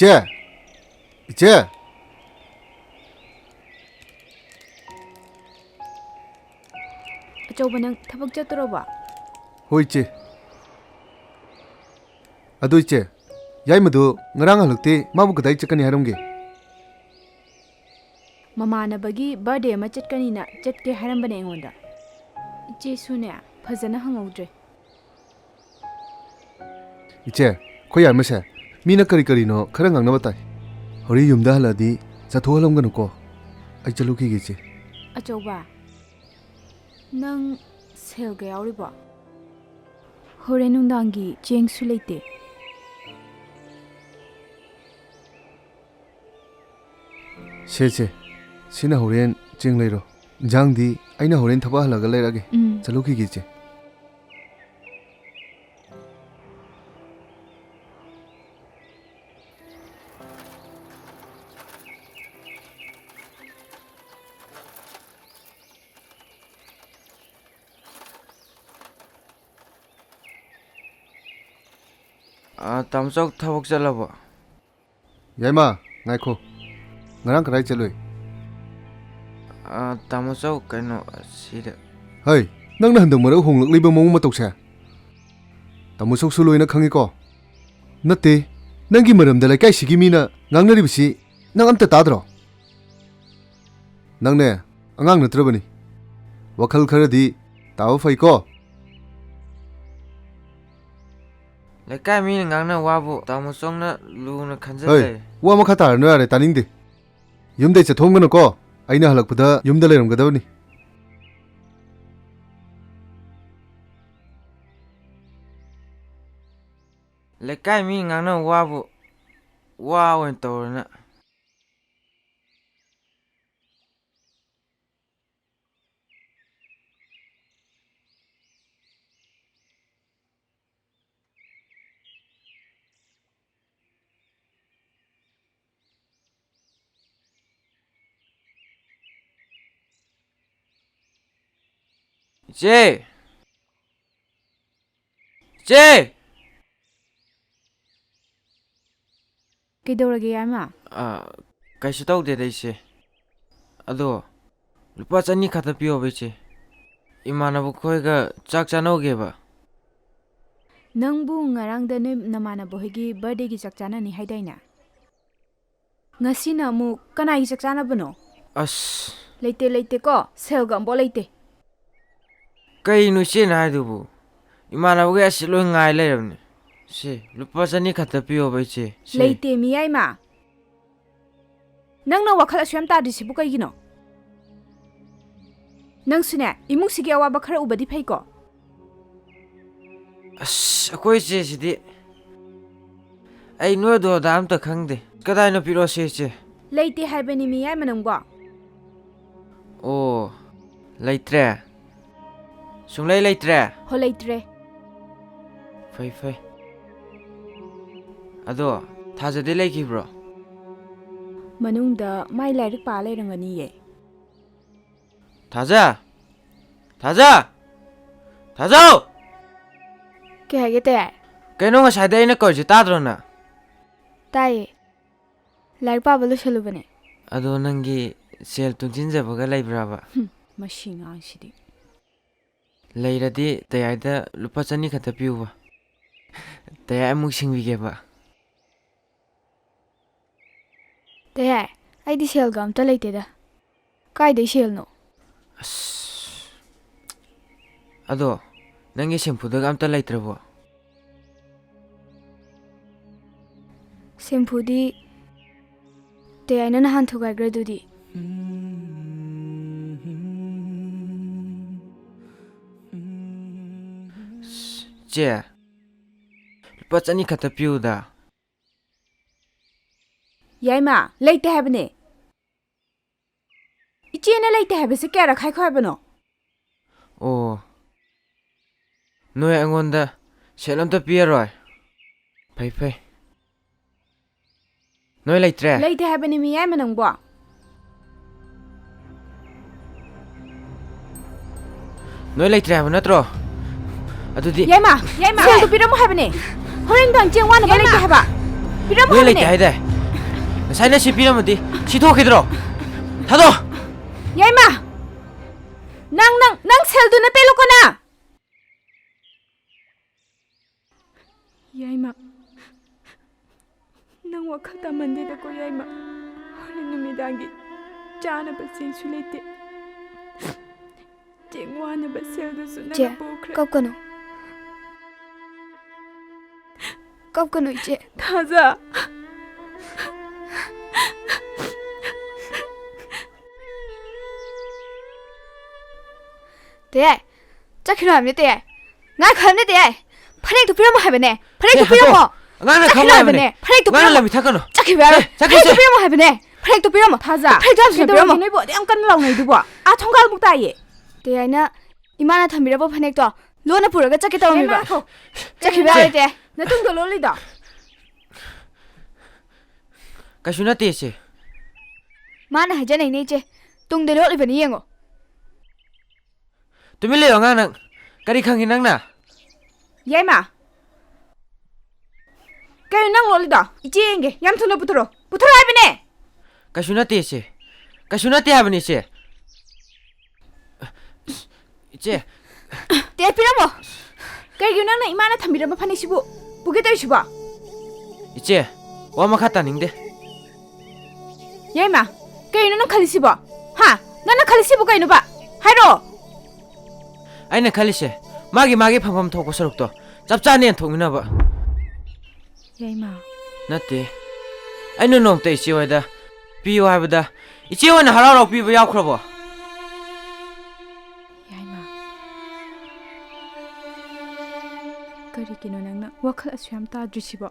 이제 이제 ꯑꯆꯧꯕ ꯅꯪ ꯊꯕꯛ ꯆꯠꯇ꯭ꯔꯣꯕ? ꯍꯣꯏ ꯏꯆꯦ ꯑꯗꯣ ꯏꯆꯦ ꯌꯥꯏꯃꯗꯣ ꯉꯔꯥꯡ ꯍꯜꯂꯛꯇꯦ ꯃꯥꯕꯨ ꯀꯗꯥꯏ ꯆꯠꯀꯅꯤ ꯍꯥꯏꯔꯝꯒꯦ? ꯃꯃꯥꯟꯅꯕꯒꯤ ꯕꯔꯊꯗꯦ ꯑꯃ ꯆꯠꯀꯅꯤꯅ ꯆꯠꯀꯦ ꯍꯥꯏꯔꯝꯕꯅꯦ ꯑꯩꯉꯣꯟꯗ. ꯏꯆꯦꯁꯨꯅꯦ ꯐꯖꯅ ꯍꯪꯍꯧꯗ꯭ꯔꯦ. 이제 ꯑꯩꯈꯣꯏ ꯌꯥꯏꯃꯁꯦ ꯃꯤꯅ ꯀꯔꯤꯅꯣ ꯈꯔ ꯉꯥꯡꯅꯕ ꯇꯥꯏ. ꯍꯣꯔꯦꯟ ꯌꯨꯝꯗ ꯍꯜꯂꯛꯑꯗꯤ ꯆꯠꯊꯣꯛꯍꯜꯂꯝꯒꯅꯨꯀꯣ. ꯑꯩ ꯆꯠꯂꯨꯈꯤꯒꯦ ꯏꯆꯦ. ꯑꯆꯧꯕ ꯅꯪ ꯁꯦꯜꯒ ꯌꯥꯎꯔꯤꯕꯣ? ꯍꯣꯔꯦꯟ ꯅꯨꯡꯗꯥꯡꯒꯤ ꯆꯦꯡꯁꯨ ꯂꯩꯇꯦ. ꯁꯦ ꯁꯤꯅ ꯍꯣꯔꯦꯟ ꯆꯦꯡ ꯂꯩꯔꯣ. ꯏꯟꯖꯥꯡꯗꯤ ꯑꯩꯅ ꯍꯣꯔꯦꯟ ꯊꯕꯛ ꯍꯜꯂꯒ ꯂꯩꯔꯒꯦ. ꯆꯠꯂꯨꯈꯤꯒꯦ ꯏꯆꯦ. ꯇꯥꯃꯣꯆꯧ ꯊꯕꯛ ꯆꯠꯂꯕꯣ? ꯌꯥꯏꯃ ꯉꯥꯏꯈꯣ. ꯉꯔꯥꯡ ꯀꯗꯥꯏ ꯆꯠꯂꯨꯏ? ꯇꯥꯃꯣꯆꯧ ꯀꯩꯅꯣ ꯁꯤꯗ. ꯍꯩ ꯅꯪꯅ ꯍꯟꯗꯛ ꯃꯔꯛ ꯍꯣꯡꯂꯛꯂꯤꯕ ꯃꯑꯣꯡ ꯃꯇꯧꯁꯦ ꯇꯥꯃꯣꯆꯧꯁꯨ ꯂꯣꯏꯅ ꯈꯪꯉꯤꯀꯣ. ꯅꯠꯇꯦ ꯅꯪꯒꯤ ꯃꯔꯝꯗ ꯂꯩꯀꯥꯏꯁꯤꯒꯤ ꯃꯤꯅ ꯉꯥꯡꯅꯔꯤꯕꯁꯤ ꯅꯪ ꯑꯝꯇ ꯇꯥꯗ꯭ꯔꯣ? ꯅꯪꯅꯦ ꯑꯉꯥꯡ ꯅꯠꯇ꯭ꯔꯕꯅꯤ. ꯋꯥꯈꯜ ꯈꯔꯗꯤ ꯇꯥꯕ ꯐꯩꯀꯣ. ꯂꯩꯀꯥꯏ ꯃꯤꯅ ꯉꯥꯡꯅ ꯋꯥꯕꯨ ꯇꯥꯃꯣꯆꯧꯅ ꯂꯨꯅ ꯈꯟꯖꯤꯜ ꯍꯩ ꯂꯩꯔꯦ. ꯋꯥ ꯃꯈꯥ ꯇꯥꯔꯅꯨ ꯌꯥꯔꯦ ꯇꯥꯅꯤꯡꯗꯦ. ꯌꯨꯝꯗꯩ ꯆꯠꯊꯣꯛꯒꯅꯨꯀꯣ. ꯑꯩꯅ ꯍꯜꯂꯛꯄꯗ ꯌꯨꯝꯗ ꯂꯩꯔꯝꯒꯗꯕꯅꯤ. ꯂꯩꯀꯥꯏ ꯃꯤꯅ ꯉꯥꯡꯅ ꯋꯥꯕꯨ ꯋꯥ ꯑꯣꯏꯅ ꯇꯧꯔꯅ. ꯏꯆꯦ! ꯏꯆꯦ! ꯀꯩꯗꯧꯔꯒꯦ ꯌꯥꯏꯃ? ꯀꯩꯁꯨ ꯇꯧꯗꯦꯗ ꯏꯆꯦ. ꯑꯗꯣ ꯂꯨꯄꯥ 200 ꯈꯛꯇ ꯄꯤꯌꯣꯕ ꯏꯆꯦ. ꯏꯃꯥꯟꯅꯕ ꯈꯣꯏꯒ ꯆꯥꯛ ꯆꯥꯅꯧꯒꯦꯕ. ꯅꯪꯕꯨ ꯉꯔꯥꯡꯗ ꯅꯣꯏ ꯅꯃꯥꯟꯅꯕ ꯍꯣꯏꯒꯤ ꯕꯔꯊꯗꯦꯒꯤ ꯆꯥꯛ ꯆꯥꯅꯅꯤ ꯍꯥꯏꯗꯥꯏꯅꯦ? ꯉꯁꯤꯅ ꯑꯃꯨꯛ ꯀꯅꯥꯒꯤ ꯆꯥꯛ ꯆꯥꯅꯕꯅꯣ? ꯑꯁ ꯂꯩꯇꯦꯀꯣ. ꯁꯦꯜꯒ ꯑꯝꯕꯧ ꯂꯩꯇꯦ. ꯀꯩꯅꯣ ꯏꯆꯦꯅ ꯍꯥꯏꯗꯨꯕꯨ? ꯏꯃꯥꯟꯅꯕꯈꯩ ꯑꯁꯤ ꯂꯣꯏ ꯉꯥꯏ ꯂꯩꯔꯕꯅꯤ. ꯁꯤ ꯂꯨꯄꯥ 200 ꯈꯛꯇ ꯄꯤꯌꯣꯕ ꯏꯆꯦ. ꯂꯩꯇꯦ ꯃꯤ ꯌꯥꯏꯃ. ꯅꯪꯅ ꯋꯥꯈꯜ ꯑꯁꯨꯛ ꯇꯥꯗ꯭ꯔꯤꯁꯤꯕꯨ ꯀꯩꯒꯤꯅꯣ? ꯅꯪꯁꯨꯅꯦ ꯏꯃꯨꯡꯁꯤꯒꯤ ꯑꯋꯥꯕ ꯈꯔ ꯎꯕꯗꯤ ꯐꯩꯀꯣ. ꯑꯁ ꯑꯩꯈꯣꯏ ꯏꯆꯦꯁꯤꯗꯤ ꯑꯩ ꯅꯣꯏ ꯑꯗꯨ ꯑꯗꯥ ꯑꯝꯇ ꯈꯪꯗꯦ. ꯀꯗꯥꯏꯅꯣ ꯄꯤꯔꯛꯑꯣꯁꯦ ꯏꯆꯦ. ꯂꯩꯇꯦ ꯍꯥꯏꯕꯅꯤ ꯃꯤ ꯌꯥꯏꯃ ꯅꯪꯕꯣ. ꯑꯣ ꯂꯩꯇ꯭ꯔꯦ? ꯁꯨꯡꯂꯩ ꯂꯩꯇ꯭ꯔꯦ? ꯍꯣ ꯂꯩꯇ꯭ꯔꯦ. ꯐꯩ. ꯑꯗꯣ ꯊꯥꯖꯗꯤ ꯂꯩꯈꯤꯕ꯭ꯔꯣ? ꯃꯅꯨꯡꯗ ꯃꯥꯏ ꯂꯥꯏꯔꯤꯛ ꯄꯥ ꯂꯩꯔꯝꯒꯅꯤꯌꯦ. ꯊꯥꯖ! ꯊꯥꯖꯧ! ꯀꯩ ꯍꯥꯏꯒꯦ ꯇꯌꯥꯏ? ꯀꯩꯅꯣ ꯉꯁꯥꯏꯗ ꯑꯩꯅ ꯀꯧꯔꯤꯁꯦ ꯇꯥꯗ꯭ꯔꯣ ꯅꯪ? ꯇꯥꯏꯌꯦ. ꯂꯥꯏꯔꯤꯛ ꯄꯥꯕ ꯂꯣꯏꯁꯜꯂꯨꯕꯅꯦ. ꯑꯗꯣ ꯅꯪꯒꯤ ꯁꯦꯜ ꯇꯨꯡꯁꯤꯟꯖꯕꯒ ꯂꯩꯕ꯭ꯔꯥꯕ? ꯃꯁꯤ ꯉꯥꯡꯁꯤꯗꯤ. ꯂꯩꯔꯗꯤ ꯇꯌꯥꯏꯗ ꯂꯨꯄꯥ 200 ꯈꯛꯇ ꯄꯤꯌꯨꯕ. ꯇꯌꯥꯏ ꯑꯃꯨꯛ ꯁꯤꯡꯕꯤꯒꯦꯕ. ꯇꯌꯥꯏ ꯑꯩꯗꯤ ꯁꯦꯜꯒ ꯑꯝꯇ ꯂꯩꯇꯦꯗ. ꯀꯥꯏꯗꯩ ꯁꯦꯜꯅꯣ? ꯑꯁ ꯑꯗꯣ ꯅꯪꯒꯤ ꯁꯦꯝꯐꯨꯗꯒ ꯑꯝꯇ ꯂꯩꯇ꯭ꯔꯕꯣ? ꯁꯦꯝꯐꯨꯗꯤ ꯇꯌꯥꯏꯅ ꯅꯍꯥꯟ ꯊꯨꯒꯥꯏꯈ꯭ꯔꯗꯨꯗꯤ. ꯆꯦ ꯂꯨꯄꯥ 200 ꯈꯛꯇ ꯄꯤꯌꯨꯗ. ꯌꯥꯏꯃ ꯂꯩꯇꯦ ꯍꯥꯏꯕꯅꯦ. ꯏꯆꯦꯅ ꯂꯩꯇꯦ ꯍꯥꯏꯕꯁꯦ ꯀꯌꯥꯔꯛ ꯍꯥꯏꯈꯣ ꯍꯥꯏꯕꯅꯣ? ꯑꯣ ꯅꯣꯏ ꯑꯩꯉꯣꯟꯗ ꯁꯦꯜ ꯑꯝꯇ ꯄꯤꯔꯔꯣꯏ? ꯐꯩ. ꯅꯣꯏ ꯂꯩꯇ꯭ꯔꯦ? ꯂꯩꯇꯦ ꯍꯥꯏꯕꯅꯤ ꯃꯤ ꯌꯥꯏꯃ ꯅꯪꯕꯣ. ꯅꯣꯏ ꯂꯩꯇ꯭ꯔꯦ ꯍꯥꯏꯕ ꯅꯠꯇ꯭ꯔꯣ? ꯑꯗꯨꯗꯤ ꯌꯥꯏꯃ ꯁꯦꯜꯗꯨ ꯄꯤꯔꯝꯃꯣ ꯍꯥꯏꯕꯅꯦ. ꯍꯣꯔꯦꯟ ꯅꯨꯡꯗꯥꯡ ꯆꯦꯡ ꯋꯥꯅꯕ ꯂꯩꯇꯦ ꯍꯥꯏꯕ. ꯄꯤꯔꯝꯃꯣ ꯅꯣꯏ ꯍꯥꯏꯕꯅꯦ. ꯂꯩꯇꯦ ꯍꯥꯏꯗꯥꯏ? ꯉꯁꯥꯏꯅ ꯁꯤ ꯄꯤꯔꯝꯃꯗꯤ ꯁꯤ ꯊꯣꯛꯈꯤꯗ꯭ꯔꯣ ꯊꯥꯗꯣ ꯌꯥꯏꯃ ꯅꯪ ꯁꯦꯜꯗꯨꯅ ꯄꯦꯜꯂꯨꯀꯣꯅ ꯌꯥꯏꯃ ꯅꯪ ꯋꯥꯈꯜ ꯇꯥꯃꯟꯗꯦꯗꯀꯣ ꯌꯥꯏꯃ ꯍꯣꯔꯦꯟ ꯅꯨꯃꯤꯗꯥꯡꯒꯤ ꯆꯥꯅꯕ ꯆꯦꯡꯁꯨ ꯂꯩꯇꯦ ꯆꯦꯡ ꯋꯥꯅꯕ ꯁꯦꯜꯗꯨꯁꯨ ꯏꯆꯦ ꯅꯪꯅ ꯄꯨꯈ꯭ꯔꯦ ꯀꯞꯀꯅꯨ ꯏꯆꯦ ꯊꯥꯖ ꯇꯦ ꯆꯠꯈꯤꯅꯣ ꯍꯥꯏꯕꯅꯦ ꯇꯦ ꯉꯥꯏꯈꯣ ꯍꯥꯏꯕꯅꯦ ꯇꯦ ꯐꯅꯦꯛꯇꯨ ꯄꯤꯔꯝꯃꯣ ꯍꯥꯏꯕꯅꯦ ꯐꯅꯦꯛꯇꯨ ꯄꯤꯔꯝꯃꯣ ꯑꯉꯥꯡꯅ ꯆꯠꯈꯤꯅꯣ ꯈꯪꯕ ꯍꯥꯏꯕꯅꯦ ꯐꯅꯦꯛꯇꯨ ꯑꯉꯥꯡꯅ ꯄꯤꯔꯝꯃꯣ ꯂꯝꯕꯤ ꯊꯛꯀꯅꯨ ꯆꯠꯈꯤꯕ ꯌꯥꯔꯣꯏ ꯆꯠꯈꯤꯁꯦ ꯐꯅꯦꯛꯇꯨ ꯄꯤꯔꯝꯃꯣ ꯍꯥꯏꯕꯅꯦ ꯐꯅꯦꯛꯇꯨ ꯄꯤꯔꯝꯃꯣ ꯊꯥꯖ ꯐꯅꯦꯛꯇꯨ ꯄꯤꯔꯝꯃꯣ ꯅꯣꯏꯕꯨ ꯌꯥꯝ ꯀꯟꯅ ꯂꯥꯎꯅꯩꯗꯨꯕꯣ ꯊꯣꯡꯒꯥꯜꯃꯨꯛ ꯇꯥꯏꯌꯦ ꯇꯦ ꯑꯩꯅ ꯏꯃꯥꯅ ꯊꯝꯕꯤꯔꯕ ꯐꯅꯦꯛꯇꯣ ꯂꯣꯟꯅ ꯄꯨꯔꯒ ꯆꯠꯀꯦ ꯇꯧꯔꯝꯃꯤꯕ ꯌꯥꯏꯃ ꯆꯠꯈꯤꯕ ꯌꯥꯔꯣꯏ ꯇꯦ ꯅꯇꯨꯡꯗ ꯂꯣꯜꯂꯤꯗꯣ ꯀꯩꯁꯨ ꯅꯠꯇꯦ ꯏꯆꯦ ꯃꯥꯅ ꯍꯥꯏꯖꯅꯩꯅꯦ ꯏꯆꯦ ꯇꯨꯡꯗ ꯂꯣꯠꯂꯤꯕꯅꯤ ꯌꯦꯡꯉꯣ ꯇꯨꯃꯤꯟ ꯂꯩꯌꯣ ꯑꯉꯥꯡ ꯅꯪ ꯀꯔꯤ ꯈꯪꯉꯤ ꯅꯪꯅ ꯌꯥꯏꯃ ꯀꯩꯅꯣ ꯅꯪ ꯂꯣꯜꯂꯤꯗꯣ ꯏꯆꯦ ꯌꯦꯡꯒꯦ ꯌꯥꯝ ꯊꯨꯅ ꯄꯨꯊꯣꯔꯛꯑꯣ ꯍꯥꯏꯕꯅꯦ ꯀꯩꯁꯨ ꯅꯠꯇꯦ ꯏꯆꯦ ꯀꯩꯁꯨ ꯅꯠꯇꯦ ꯍꯥꯏꯕꯅꯤ ꯏꯆꯦ ꯏꯆꯦ ꯇꯦ ꯄꯤꯔꯝꯃꯣ ꯀꯩꯒꯤꯅꯣ ꯅꯪꯅ ꯏꯃꯥꯅ ꯊꯝꯕꯤꯔꯝꯕ ꯐꯅꯦꯛꯁꯤꯕꯨ ꯄꯨꯒꯦ ꯇꯧꯔꯤꯁꯤꯕꯣ ꯏꯆꯦ ꯋꯥ ꯃꯈꯥ ꯇꯥꯅꯤꯡꯗꯦ ꯌꯥꯏꯃ ꯀꯩꯅꯣ ꯅꯪ ꯈꯜꯂꯤꯁꯤꯕꯣ ꯍꯥ ꯅꯪꯅ ꯈꯜꯂꯤꯁꯤꯕꯨ ꯀꯩꯅꯣꯕ ꯍꯥꯏꯔꯛꯑꯣ ꯑꯩꯅ ꯈꯜꯂꯤꯁꯦ ꯃꯥꯒꯤ ꯐꯪꯐꯝ ꯊꯣꯛꯄ ꯁꯔꯨꯛꯇꯣ ꯆꯞ ꯆꯥꯅ ꯌꯦꯟꯊꯣꯛꯃꯤꯟꯅꯕ ꯌꯥꯏꯃ ꯅꯠꯇꯦ ꯑꯩꯅ ꯅꯣꯡꯃꯇ ꯏꯆꯦ ꯍꯣꯏꯗ ꯄꯤꯌꯨ ꯍꯥꯏꯕꯗ ꯏꯆꯦ ꯍꯣꯏꯅ ꯍꯔꯥꯎ ꯍꯔꯥꯎ ꯄꯤꯕ ꯌꯥꯎꯈ꯭ꯔꯕꯣ ꯌꯥꯏꯃ ꯀꯔꯤꯒꯤꯅꯣ ꯅꯪꯅ ꯋꯥꯈꯜ ꯑꯁꯨꯌꯥꯝ ꯇꯥꯗ꯭ꯔꯤꯁꯤꯕꯣ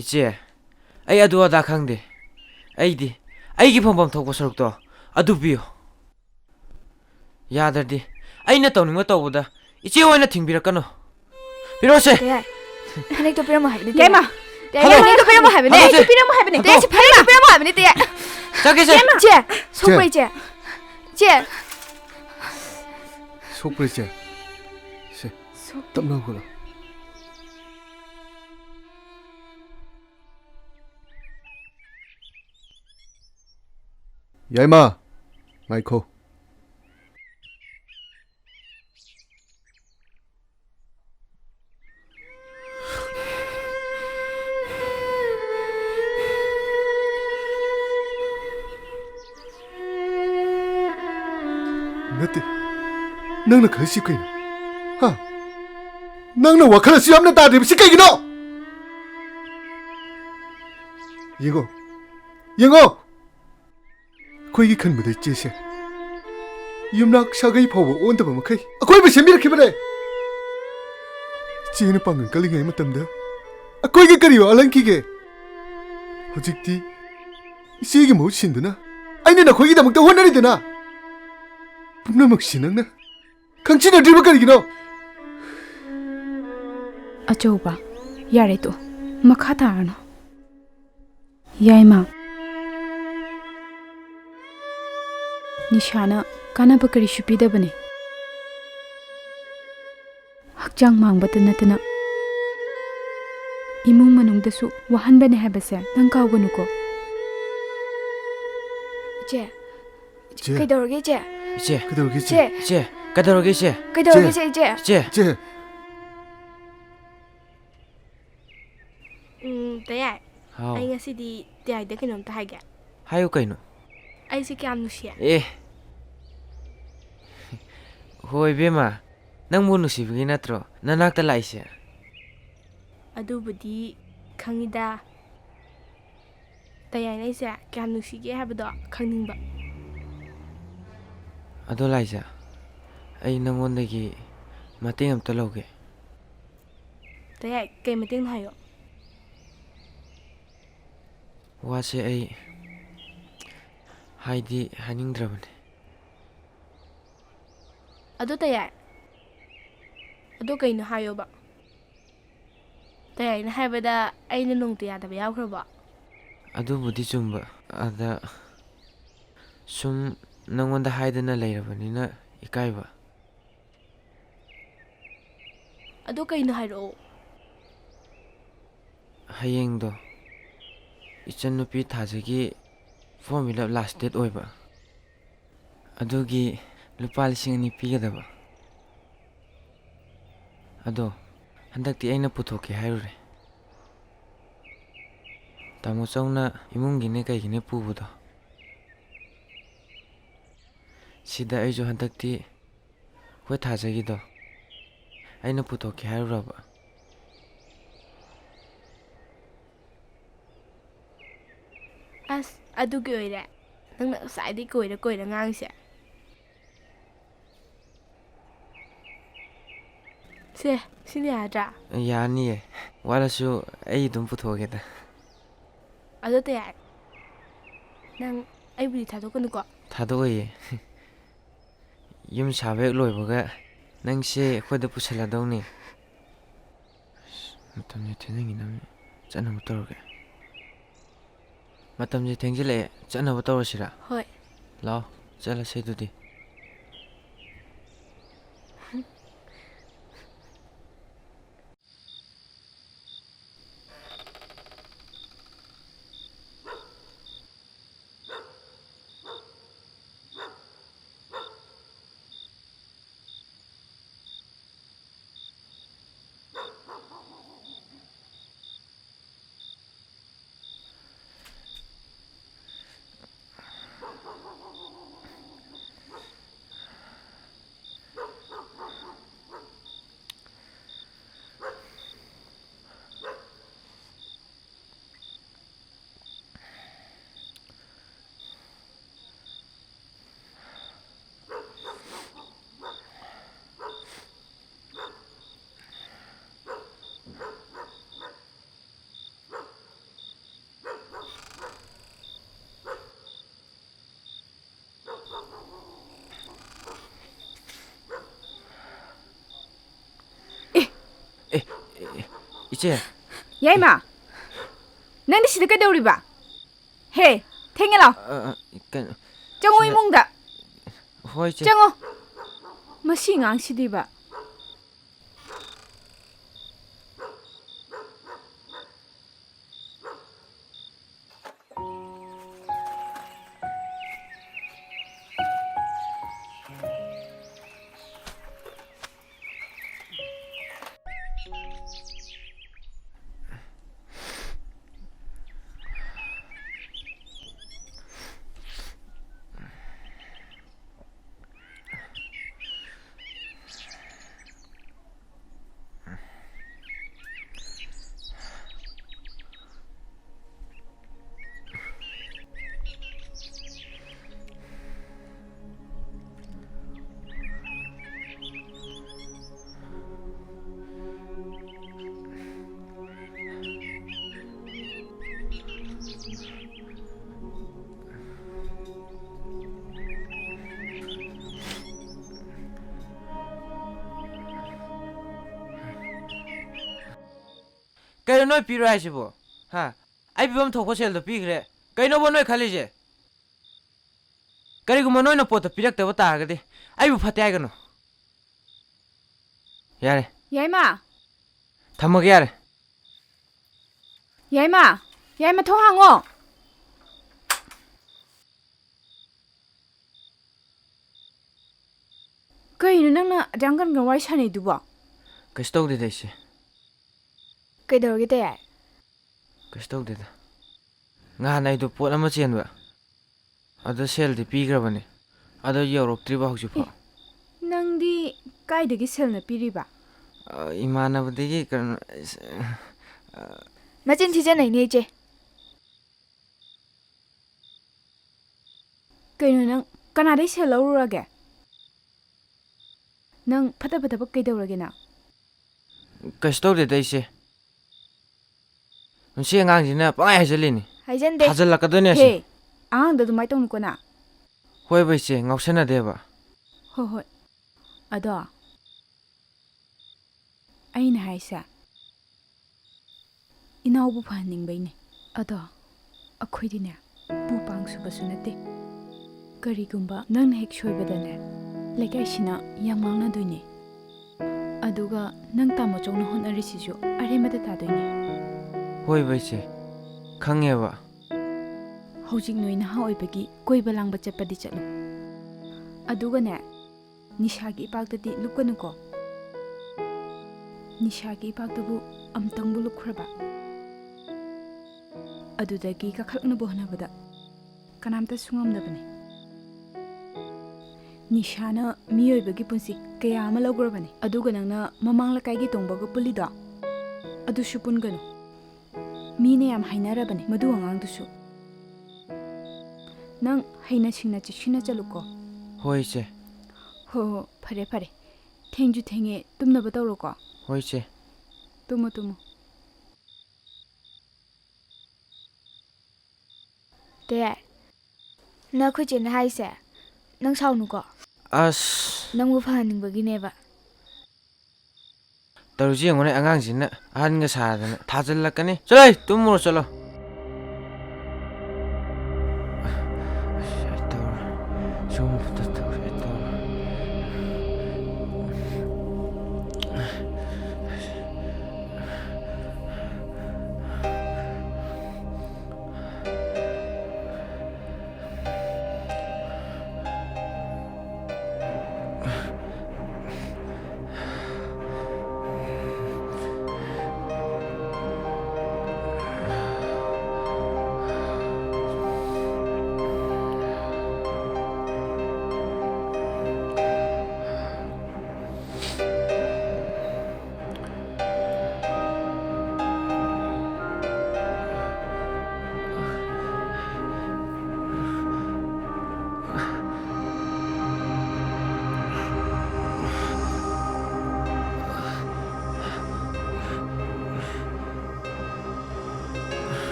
ꯏꯆꯦ ꯑꯩ ꯑꯗꯨ ꯑꯗꯥ ꯈꯪꯗꯦ ꯑꯩꯗꯤ ꯑꯩꯒꯤ ꯐꯪꯐꯝ ꯊꯣꯛꯄ ꯁꯔꯨꯛꯇꯣ ꯑꯗꯨ ꯄꯤꯌꯨ ꯌꯥꯗ꯭ꯔꯗꯤ ꯑꯩꯅ ꯇꯧꯅꯤꯡꯕ ꯇꯧꯕꯗ ꯏꯆꯦ ꯍꯣꯏꯅ ꯊꯤꯡꯕꯤꯔꯛꯀꯅꯨ ꯄꯤꯔꯛꯑꯣꯁꯦ ꯇꯦ ꯐꯅꯦꯛꯇꯣ ꯄꯤꯔꯝꯃꯣ ꯍꯥꯏꯕꯅꯦ ꯇꯦ ꯌꯥꯏꯃ ꯇꯦ ꯐꯅꯦꯛꯇꯣ ꯄꯤꯔꯝꯃꯣ ꯍꯥꯏꯕꯅꯦ ꯍꯜꯂꯣ, ꯄꯤꯔꯝꯃꯣ ꯍꯥꯏꯕꯅꯦ ꯇꯦ ꯁꯤ ꯐꯅꯦꯛꯇꯣ ꯄꯤꯔꯝꯃꯣ ꯍꯥꯏꯕꯅꯦ ꯇꯦ ꯆꯠꯀꯦꯁꯦ ꯏꯆꯦ ꯁꯣꯛꯄ꯭ꯔꯥ ꯏꯆꯦ ꯏꯆꯦ ꯁꯣꯛꯄ꯭ꯔ ꯏꯆꯦ ꯁꯦ ꯇꯞꯅ ꯍꯧꯒꯠꯂꯣ ꯌꯥꯏꯃ ꯉꯥꯏꯈꯣ ꯅꯠꯇꯦ ꯅꯪꯅ ꯈꯜꯂꯤꯁꯤ ꯀꯩꯅꯣ ꯍꯥ ꯅꯪꯅ ꯋꯥꯈꯜ ꯑꯁꯤ ꯌꯥꯝꯅ ꯇꯥꯗ꯭ꯔꯤꯕꯁꯤ ꯀꯩꯒꯤꯅꯣ ꯌꯦꯡꯉꯣ ꯌꯦꯡꯉꯣ ꯑꯩꯈꯣꯏꯒꯤ ꯈꯟꯕꯗ ꯏꯆꯦꯁꯦ ꯌꯨꯝꯅꯥꯛ ꯁꯥꯒꯩ ꯐꯥꯎꯕ ꯑꯣꯟꯗꯕ ꯃꯈꯩ ꯑꯩꯈꯣꯏꯕꯨ ꯁꯦꯝꯕꯤꯔꯛꯈꯤꯕꯅꯦ ꯏꯆꯦꯅ ꯄꯥꯡꯒꯜ ꯀꯜꯂꯤꯉꯩ ꯃꯇꯝꯗ ꯑꯩꯈꯣꯏꯒꯤ ꯀꯔꯤ ꯋꯥꯠꯍꯟꯈꯤꯒꯦ ꯍꯧꯖꯤꯛꯇꯤ ꯏꯆꯦꯒꯤ ꯃꯍꯨꯠ ꯁꯤꯟꯗꯨꯅ ꯑꯩꯅ ꯅꯈꯣꯏꯒꯤꯗꯃꯛꯇ ꯍꯣꯠꯅꯔꯤꯗꯅ ꯄꯨꯝꯅꯃꯛꯁꯤ ꯅꯪꯅ ꯈꯪꯁꯤꯟꯅꯗ꯭ꯔꯤꯕ ꯀꯔꯤꯒꯤꯅꯣ ꯑꯆꯧꯕ ꯌꯥꯔꯦ ꯇꯣ ꯃꯈꯥ ꯇꯥꯔꯅꯨ ꯌꯥꯏꯃ ꯅꯤꯁꯥꯅ ꯀꯥꯟꯅꯕ ꯀꯔꯤꯁꯨ ꯄꯤꯗꯕꯅꯤ ꯍꯛꯆꯥꯡ ꯃꯥꯡꯕꯇ ꯅꯠꯇꯅ ꯏꯃꯨꯡ ꯃꯅꯨꯡꯗꯁꯨ ꯋꯥꯍꯟꯕꯅꯦ ꯍꯥꯏꯕꯁꯦ ꯅꯪ ꯀꯥꯎꯒꯅꯨꯀꯣ ꯏꯆꯦ ꯏꯆꯦ ꯀꯩꯗꯧꯔꯒꯦ ꯏꯆꯦ ꯏꯆꯦ ꯀꯩꯗꯧꯔꯒꯦ ꯏꯆꯦ ꯏꯆꯦ ꯏꯆꯦ ꯀꯩꯗꯧꯔꯒꯦ ꯏꯆꯦ ꯀꯩꯗꯧꯔꯒꯦ ꯏꯆꯦ ꯏꯆꯦ ꯏꯆꯦ ꯏꯆꯦ ꯇꯌꯥꯏ ꯍꯥꯎ ꯑꯩ ꯉꯁꯤꯗꯤ ꯇꯌꯥꯏꯗ ꯀꯩꯅꯣꯝꯇ ꯍꯥꯏꯒꯦ ꯍꯥꯏꯌꯨ ꯀꯩꯅꯣ ꯑꯩꯁꯦ ꯀꯌꯥꯝ ꯅꯨꯡꯁꯤꯌꯦ ꯑꯦ ꯍꯣꯏ ꯏꯕꯦꯝꯃ ꯅꯪꯕꯨ ꯅꯨꯡꯁꯤꯕꯒꯤ ꯅꯠꯇ꯭ꯔꯣ ꯅꯅꯥꯛꯇ ꯂꯥꯛꯏꯁꯦ ꯑꯗꯨꯕꯨꯗꯤ ꯈꯪꯉꯤꯗ ꯇꯌꯥꯏꯅ ꯑꯩꯁꯦ ꯀꯌꯥꯝ ꯅꯨꯡꯁꯤꯒꯦ ꯍꯥꯏꯕꯗꯣ ꯈꯪꯅꯤꯡꯕ ꯑꯗꯣ ꯂꯥꯏꯖꯥ ꯑꯩ ꯅꯪꯉꯣꯟꯗꯒꯤ ꯃꯇꯦꯡ ꯑꯝꯇ ꯂꯧꯒꯦ ꯇꯌꯥꯏ ꯀꯩ ꯃꯇꯦꯡꯅꯣ ꯍꯥꯏꯌꯣ ꯋꯥꯁꯦ ꯑꯩ ꯍꯥꯏꯅꯤꯡꯗ꯭ꯔꯕꯅꯦ ꯑꯗꯣ ꯇꯌꯥꯏ ꯑꯗꯣ ꯀꯩꯅꯣ ꯍꯥꯏꯌꯣꯕ ꯇꯌꯥꯏꯅ ꯍꯥꯏꯕꯗ ꯑꯩꯅ ꯅꯣꯡꯇ ꯌꯥꯗꯕ ꯌꯥꯎꯈ꯭ꯔꯕꯣ ꯑꯗꯨꯕꯨꯗꯤ ꯆꯨꯝꯕ ꯑꯗ ꯁꯨꯝ ꯅꯪꯉꯣꯟꯗ ꯍꯥꯏꯗꯅ ꯂꯩꯔꯕꯅꯤꯅ ꯏꯀꯥꯏꯕ ꯑꯗꯣ ꯀꯩꯅꯣ ꯍꯥꯏꯔꯛꯑꯣ ꯍꯌꯦꯡꯗꯣ ꯏꯆꯟꯅꯨꯄꯤ ꯊꯥꯖꯒꯤ ꯐꯣꯔꯝ ꯐꯤꯜ ꯑꯞ ꯂꯥꯁ ꯗꯦꯠ ꯑꯣꯏꯕ ꯑꯗꯨꯒꯤ ꯂꯨꯄꯥ 2,000 ꯄꯤꯒꯗꯕ ꯑꯗꯣ ꯍꯟꯗꯛꯇꯤ ꯑꯩꯅ ꯄꯨꯊꯣꯛꯀꯦ ꯍꯥꯏꯔꯨꯔꯦ ꯇꯥꯃꯣꯆꯧꯅ ꯏꯃꯨꯡꯒꯤꯅꯦ ꯀꯩꯒꯤꯅꯦ ꯄꯨꯕꯗꯣ ꯁꯤꯗ ꯑꯩꯁꯨ ꯍꯟꯗꯛꯇꯤ ꯑꯩꯈꯣꯏ ꯊꯥꯖꯒꯤꯗꯣ ꯑꯩꯅ ꯄꯨꯊꯣꯛꯀꯦ ꯍꯥꯏꯔꯨꯔꯕ ꯑꯁ ꯑꯗꯨꯒꯤ ꯑꯣꯏꯔꯦ ꯅꯪꯅ ꯉꯁꯥꯏꯗꯩ ꯀꯣꯏꯔ ꯉꯥꯡꯉꯤꯁꯦ ꯁꯦ ꯁꯤꯅ ꯌꯥꯗ꯭ꯔꯥ ꯌꯥꯅꯤꯌꯦ ꯋꯥꯠꯂꯁꯨ ꯑꯩ ꯑꯗꯨꯝ ꯄꯨꯊꯣꯛꯑꯒꯦꯗ ꯑꯗꯣ ꯇꯌꯥꯏ ꯅꯪ ꯑꯩꯕꯨꯗꯤ ꯊꯥꯗꯣꯛꯀꯅꯨꯀꯣ ꯊꯥꯗꯣꯛꯑꯣꯏꯌꯦ ꯌꯨꯝ ꯁꯥꯕ ꯍꯦꯛ ꯂꯣꯏꯕꯒ ꯅꯪꯁꯦ ꯑꯩꯈꯣꯏꯗ ꯄꯨꯁꯤꯜꯂꯗꯧꯅꯤ ꯃꯇꯝꯁꯦ ꯊꯦꯡꯅꯈꯤꯅꯕꯅꯤ ꯆꯠꯅꯕ ꯇꯧꯔꯒꯦ ꯃꯇꯝꯁꯦ ꯊꯦꯡꯖꯤꯜꯂꯛꯑꯦ ꯆꯠꯅꯕ ꯇꯧꯔꯁꯤꯔꯥ ꯍꯣꯏ ꯂꯥꯛꯑꯣ ꯆꯠꯂꯁꯤ ꯑꯗꯨꯗꯤ ꯏꯆꯦ ꯌꯥꯏꯃ ꯅꯪꯗꯤ ꯁꯤꯗ ꯀꯩꯗꯧꯔꯤꯕ ꯍꯦ ꯊꯦꯡꯉꯦ ꯂꯥꯛꯑꯣ ꯀꯩꯅꯣ ꯆꯪꯉꯣ ꯁꯤꯗ ꯏꯃꯨꯡꯗ ꯍꯣꯏ ꯏꯆꯦ ꯆꯪꯉꯣ ꯃꯁꯤ ꯉꯥꯡꯁꯤꯗꯤꯕ ꯀꯩꯅꯣ ꯅꯣꯏ ꯄꯤꯔꯣ ꯍꯥꯏꯁꯤꯕꯣ ꯍꯥ ꯑꯩ ꯄꯤꯐꯝ ꯊꯣꯛꯄ ꯁꯦꯜꯗꯣ ꯄꯤꯈ꯭ꯔꯦ ꯀꯩꯅꯣꯕ ꯅꯣꯏ ꯈꯜꯂꯤꯁꯦ ꯀꯔꯤꯒꯨꯝꯕ ꯅꯣꯏꯅ ꯄꯣꯠꯇꯣ ꯄꯤꯔꯛꯇꯕ ꯇꯥꯔꯒꯗꯤ ꯑꯩꯕꯨ ꯐꯠꯇꯦ ꯍꯥꯏꯒꯅꯨ ꯌꯥꯔꯦ ꯌꯥꯏꯃ ꯊꯝꯃꯒꯦ ꯌꯥꯔꯦ ꯌꯥꯏꯃ ꯊꯣꯡ ꯍꯥꯡꯉꯣ ꯀꯩꯅꯣ ꯅꯪꯅ ꯑꯗꯨꯌꯥꯝ ꯀꯟ ꯋꯥꯔꯤ ꯁꯥꯟꯅꯩꯗꯨꯕꯣ ꯀꯩꯁꯨ ꯇꯧꯗꯦꯗ ꯏꯆꯦ ꯀꯩꯗꯧꯔꯒꯦ ꯇꯌꯥꯏ ꯀꯩꯁꯨ ꯇꯧꯗꯦꯗ ꯅꯍꯥꯟ ꯑꯩꯗꯣ ꯄꯣꯠ ꯑꯃ ꯆꯦꯟꯕ ꯑꯗ ꯁꯦꯜꯗꯤ ꯄꯤꯈ꯭ꯔꯕꯅꯦ ꯑꯗꯣ ꯌꯧꯔꯛꯇ꯭ꯔꯤꯕ ꯍꯧꯖꯤꯛꯐꯥꯎ ꯅꯪꯗꯤ ꯀꯥꯏꯗꯒꯤ ꯁꯦꯜꯅ ꯄꯤꯔꯤꯕ ꯏꯃꯥꯟꯅꯕꯗꯒꯤ ꯀꯩꯅꯣ ꯃꯆꯤꯟ ꯊꯤꯖꯟꯅꯩꯅꯦ ꯏꯆꯦ ꯀꯩꯅꯣ ꯅꯪ ꯀꯅꯥꯗꯩ ꯁꯦꯜ ꯂꯧꯔꯨꯔꯒꯦ ꯅꯪ ꯐꯠꯇꯕ ꯊꯕꯛ ꯀꯩꯗꯧꯔꯒꯦ ꯅꯪ ꯀꯩꯁꯨ ꯇꯧꯗꯦꯗ ꯏꯆꯦ ꯃꯁꯤ ꯑꯉꯥꯡꯁꯤꯅ ꯄꯪꯍꯥꯏ ꯍꯥꯏꯖꯜꯂꯤꯅꯤ ꯍꯥꯏꯖꯟꯗꯦ ꯊꯥꯖꯤꯜꯂꯛꯀꯗꯣꯏꯅꯦ ꯍꯦ ꯑꯁꯤ ꯑꯉꯥꯡꯗ ꯑꯗꯨꯃꯥꯏꯅ ꯇꯧꯅꯨꯀꯣ ꯅꯪ ꯍꯣꯏꯕ ꯏꯆꯦ ꯉꯥꯎꯁꯟꯅꯗꯦꯕ ꯍꯣꯏ ꯑꯗꯣ ꯑꯩꯅ ꯍꯥꯏꯁꯦ ꯏꯅꯥꯎꯕꯨ ꯐꯍꯟꯅꯤꯡꯕꯩꯅꯦ ꯑꯗꯣ ꯑꯩꯈꯣꯏꯗꯤꯅꯦ ꯄꯨ ꯄꯥꯡ ꯁꯨꯕꯁꯨ ꯅꯠꯇꯦ ꯀꯔꯤꯒꯨꯝꯕ ꯅꯪꯅ ꯍꯦꯛ ꯁꯣꯏꯕꯗꯅꯦ ꯂꯩꯀꯥꯏꯁꯤꯅ ꯌꯥꯝ ꯉꯥꯡꯅꯗꯣꯏꯅꯦ ꯑꯗꯨꯒ ꯅꯪ ꯇꯥꯃꯣꯆꯧꯅ ꯍꯣꯠꯅꯔꯤꯁꯤꯁꯨ ꯑꯔꯦꯝꯕꯗ ꯇꯥꯗꯣꯏꯅꯦ ꯍꯣꯏꯕ ꯏꯆꯦ ꯈꯪꯉꯦꯕ ꯍꯧꯖꯤꯛ ꯅꯣꯏ ꯅꯍꯥ ꯑꯣꯏꯕꯒꯤ ꯀꯣꯏꯕ ꯂꯥꯡꯕ ꯆꯠꯄꯗꯤ ꯆꯠꯂꯨ ꯑꯗꯨꯒꯅꯦ ꯅꯤꯁꯥꯒꯤ ꯏꯄꯥꯛꯇꯗꯤ ꯂꯨꯞꯀꯅꯨꯀꯣ ꯅꯤꯁꯥꯒꯤ ꯏꯄꯥꯛꯇꯕꯨ ꯑꯝꯇꯪꯕꯨ ꯂꯨꯞꯈ꯭ꯔꯕ ꯑꯗꯨꯗꯒꯤ ꯀꯥꯈꯠꯂꯛꯅꯕ ꯍꯣꯠꯅꯕꯗ ꯀꯅꯥꯝꯇꯁꯨ ꯉꯝꯗꯕꯅꯤ ꯅꯤꯁꯥꯅ ꯃꯤꯑꯣꯏꯕꯒꯤ ꯄꯨꯟꯁꯤ ꯀꯌꯥ ꯑꯃ ꯂꯧꯈ꯭ꯔꯕꯅꯤ ꯑꯗꯨꯒ ꯅꯪꯅ ꯃꯃꯥꯡ ꯂꯩꯀꯥꯏꯒꯤ ꯇꯣꯡꯕꯒ ꯄꯨꯜꯂꯤꯗꯣ ꯑꯗꯨꯁꯨ ꯄꯨꯟꯒꯅꯨ ꯃꯤꯅ ꯌꯥꯝ ꯍꯥꯏꯅꯔꯕꯅꯤ ꯃꯗꯨ ꯑꯉꯥꯡꯗꯨꯁꯨ ꯅꯪ ꯍꯩꯅ ꯁꯤꯡꯅ ꯆꯦꯛꯁꯤꯟꯅ ꯆꯠꯂꯨꯀꯣ ꯍꯣꯏ ꯏꯆꯦ ꯍꯣ ꯍꯣ ꯐꯔꯦ ꯐꯔꯦ ꯊꯦꯡꯁꯨ ꯊꯦꯡꯉꯦ ꯇꯨꯝꯅꯕ ꯇꯧꯔꯣꯀꯣ ꯍꯣꯏ ꯏꯆꯦ ꯇꯨꯝꯃꯣ ꯇꯨꯝꯃꯣ ꯇꯦ ꯅꯪ ꯑꯩꯈꯣꯏ ꯆꯦꯅ ꯍꯥꯏꯁꯦ ꯅꯪ ꯁꯥꯎꯅꯨꯀꯣ ꯑꯁ ꯅꯪꯕꯨ ꯐꯍꯟꯅꯤꯡꯕꯒꯤꯅꯦꯕ ꯇꯧꯔꯤꯁꯤ ꯌꯦꯡꯉꯨꯅꯦ ꯑꯉꯥꯡꯁꯤꯅ ꯑꯍꯟꯒ ꯁꯥꯗꯅ ꯊꯥꯖꯤꯜꯂꯛꯀꯅꯤ ꯆꯠꯂꯣ ꯇꯨꯝꯃꯨꯔꯣ ꯆꯠꯂꯣ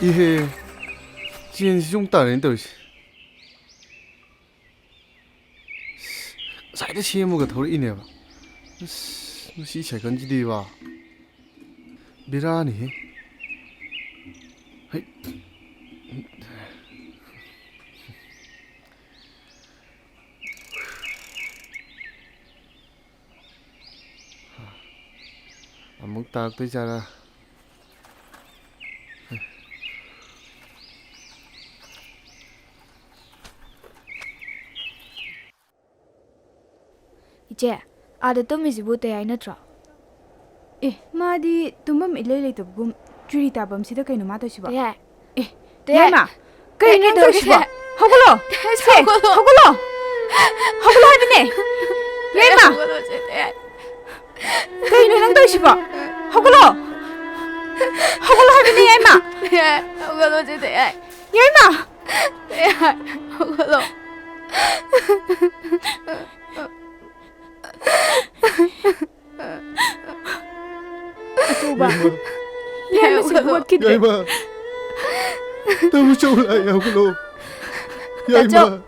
이해 ꯆꯦꯟꯁꯤꯁꯨ ꯑꯃꯨꯛ ꯇꯥꯔꯦꯅ ꯇꯧꯔꯤꯁꯦ ꯉꯁꯥꯏꯗ ꯁꯦꯝꯃꯒ ꯊꯧꯔꯛꯏꯅꯦꯕ ꯑꯁ ꯃꯁꯤ ꯁꯥꯏꯀꯜꯁꯤꯗꯤꯕ ꯕꯦꯔꯥꯅꯤꯍꯦ ꯍꯩ ꯑꯃꯨꯛ ꯇꯥꯔꯛꯇꯣꯏꯖꯥꯔꯥ ꯏꯆꯦ ꯑꯥꯗ ꯇꯨꯝꯃꯤꯁꯤꯕꯨ ꯇꯌꯥꯏ ꯅꯠꯇ꯭ꯔꯣ ꯑꯦ ꯃꯥꯗꯤ ꯇꯨꯝꯐꯝ ꯏꯂꯩ ꯂꯩꯇꯕꯒꯨꯝ ꯆꯨꯔꯤ ꯇꯥꯐꯝꯁꯤꯗ ꯀꯩꯅꯣ ꯃꯥ ꯇꯧꯏꯁꯤꯕꯣ ꯇꯌꯥꯏ ꯑꯦ ꯇꯌꯥꯏ ꯌꯥꯏꯃ ꯀꯩꯅꯣ ꯅꯪ ꯇꯧꯏꯁꯤꯕꯣ ꯇꯌꯥꯏ ꯍꯧꯒꯠꯂꯣ ꯁꯦ ꯍꯧꯒꯠꯂꯣ ꯍꯧꯒꯠꯂꯣ ꯍꯧꯒꯠꯂꯣ ꯍꯥꯏꯕꯅꯦ ꯌꯥꯏꯃ ꯀꯩꯅꯣ ꯅꯪ ꯇꯧꯏꯁꯤꯕꯣ ꯍꯧꯒꯠꯂꯣ ꯍꯧꯒꯠꯂꯣ ꯍꯥꯏꯕꯅꯦ ꯌꯥꯏꯃ ꯍꯧꯒꯠꯂꯣ ꯆꯦ ꯇꯌꯥꯏ ꯌꯥꯏꯃ ꯇꯌꯥꯏ ꯍꯧꯒꯠꯂꯣ ꯑꯆꯧꯕ ꯌꯥꯏꯃꯁꯤ ꯍꯧꯒꯠꯈꯤꯗ꯭ꯔꯦ 야이마 너무 좋으라 야구로 야이마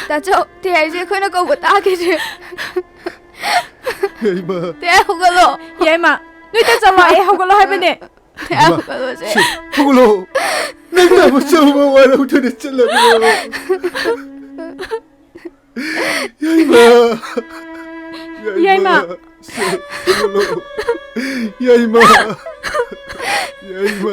ꯇꯥꯆꯧ ꯇꯌꯥꯏꯁꯦ ꯑꯩꯈꯣꯏꯅ ꯀꯧꯕ ꯇꯥꯈꯤꯗ꯭ꯔꯦ 야이마 ꯇꯌꯥꯏ ꯍꯧꯒꯠꯂꯣ ꯌꯥꯏꯃ ꯅꯣꯏ ꯆꯠꯂꯣ ꯑꯩ ꯍꯧꯒꯠꯂꯣ ꯍꯥꯏꯕꯅꯦ ꯇꯌꯥꯏ ꯍꯧꯒꯠꯂꯣ ꯆꯦ 호글로 내가 무서워 와라고 전했잖아요 야이마 야이마. 호글로 야이마 야이마